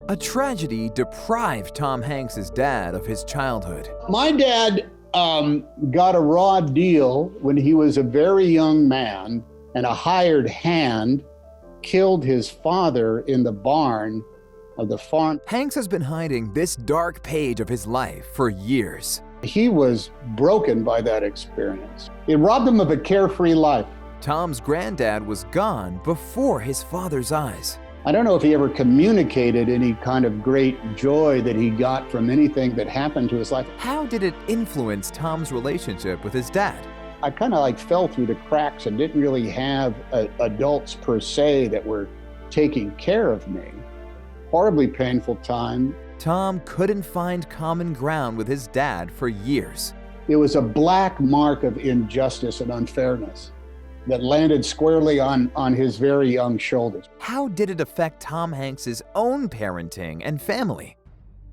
A tragedy deprived Tom Hanks' dad of his childhood. My dad got a raw deal when he was a very young man, and a hired hand killed his father in the barn of the farm. Hanks has been hiding this dark page of his life for years. He was broken by that experience. It robbed him of a carefree life. Tom's granddad was gone before his father's eyes. I don't know if he ever communicated any kind of great joy that he got from anything that happened to his life. How did it influence Tom's relationship with his dad? I kind of fell through the cracks and didn't really have adults per se that were taking care of me. Horribly painful time. Tom couldn't find common ground with his dad for years. It was a black mark of injustice and unfairness that landed squarely on his very young shoulders. How did it affect Tom Hanks' own parenting and family?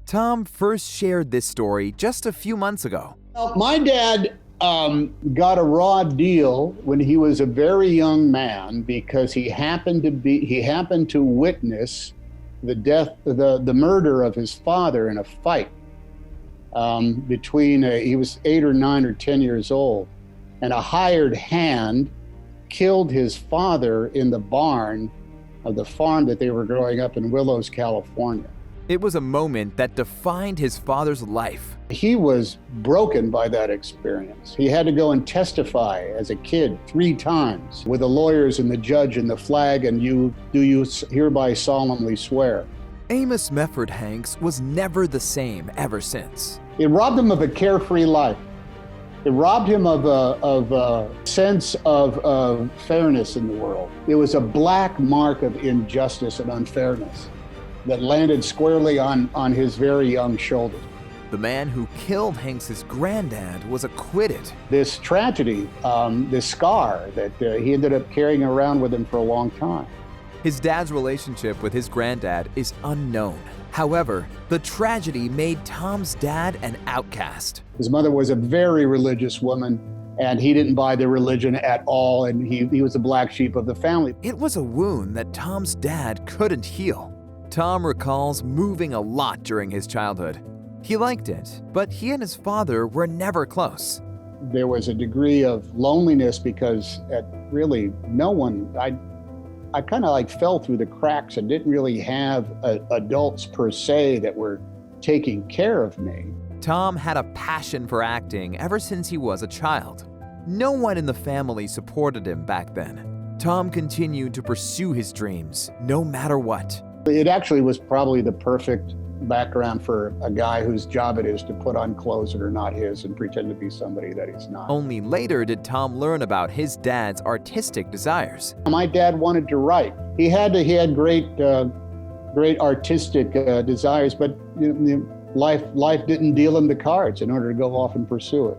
Tom first shared this story just a few months ago. Well, my dad got a raw deal when he was a very young man because he happened to witness the murder of his father in a fight he was 8 or 9 or 10 years old, and a hired hand killed his father in the barn of the farm that they were growing up in Willows, California. It was a moment that defined his father's life. He was broken by that experience. He had to go and testify as a kid 3 times with the lawyers and the judge and the flag, and you hereby solemnly swear. Amos Mefford Hanks was never the same ever since. It robbed him of a carefree life. It robbed him of a sense of fairness in the world. It was a black mark of injustice and unfairness that landed squarely on his very young shoulders. The man who killed Hanks' granddad was acquitted. This tragedy, this scar that he ended up carrying around with him for a long time. His dad's relationship with his granddad is unknown. However, the tragedy made Tom's dad an outcast. His mother was a very religious woman, and he didn't buy the religion at all, and he was the black sheep of the family. It was a wound that Tom's dad couldn't heal. Tom recalls moving a lot during his childhood. He liked it, but he and his father were never close. There was a degree of loneliness because I kind of fell through the cracks and didn't really have adults per se that were taking care of me. Tom had a passion for acting ever since he was a child. No one in the family supported him back then. Tom continued to pursue his dreams, no matter what. It actually was probably the perfect background for a guy whose job it is to put on clothes that are not his and pretend to be somebody that he's not. Only later did Tom learn about his dad's artistic desires. My dad wanted to write. He had great artistic desires, but life didn't deal him the cards in order to go off and pursue it.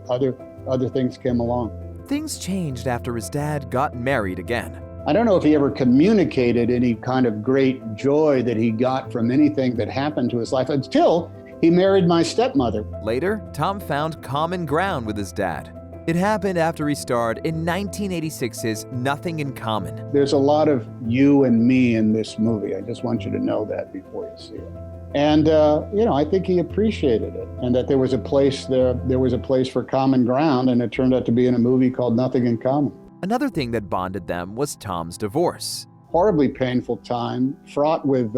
Other things came along. Things changed after his dad got married again. I don't know if he ever communicated any kind of great joy that he got from anything that happened to his life until he married my stepmother. Later, Tom found common ground with his dad. It happened after he starred in 1986's Nothing in Common. There's a lot of you and me in this movie. I just want you to know that before you see it. And, I think he appreciated it, and that there was a place for common ground, and it turned out to be in a movie called Nothing in Common. Another thing that bonded them was Tom's divorce. Horribly painful time, fraught with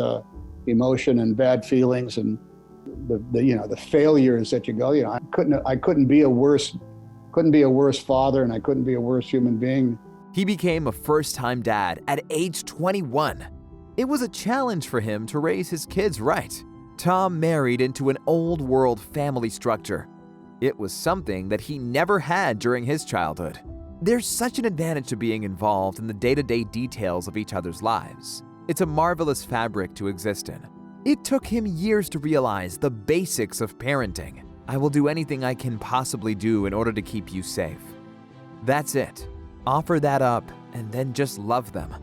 emotion and bad feelings, and the failures that you go. I couldn't be a worse father, and I couldn't be a worse human being. He became a first-time dad at age 21. It was a challenge for him to raise his kids right. Tom married into an old-world family structure. It was something that he never had during his childhood. There's such an advantage to being involved in the day-to-day details of each other's lives. It's a marvelous fabric to exist in. It took him years to realize the basics of parenting. I will do anything I can possibly do in order to keep you safe. That's it. Offer that up and then just love them.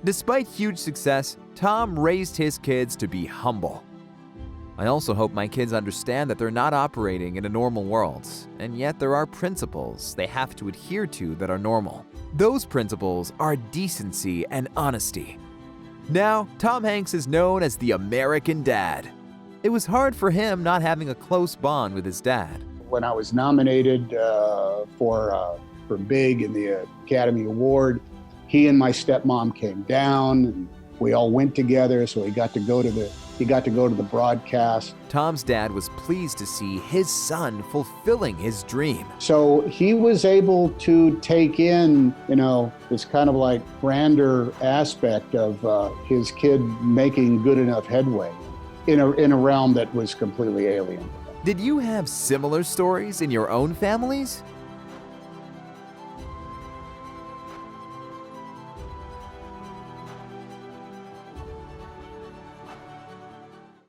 Despite huge success, Tom raised his kids to be humble. I also hope my kids understand that they're not operating in a normal world, and yet there are principles they have to adhere to that are normal. Those principles are decency and honesty. Now, Tom Hanks is known as the American Dad. It was hard for him not having a close bond with his dad. When I was nominated for Big in the Academy Award, he and my stepmom came down, and we all went together. So he got to go to the broadcast. Tom's dad was pleased to see his son fulfilling his dream. So he was able to take in, this kind of like grander aspect of his kid making good enough headway in a realm that was completely alien. Did you have similar stories in your own families?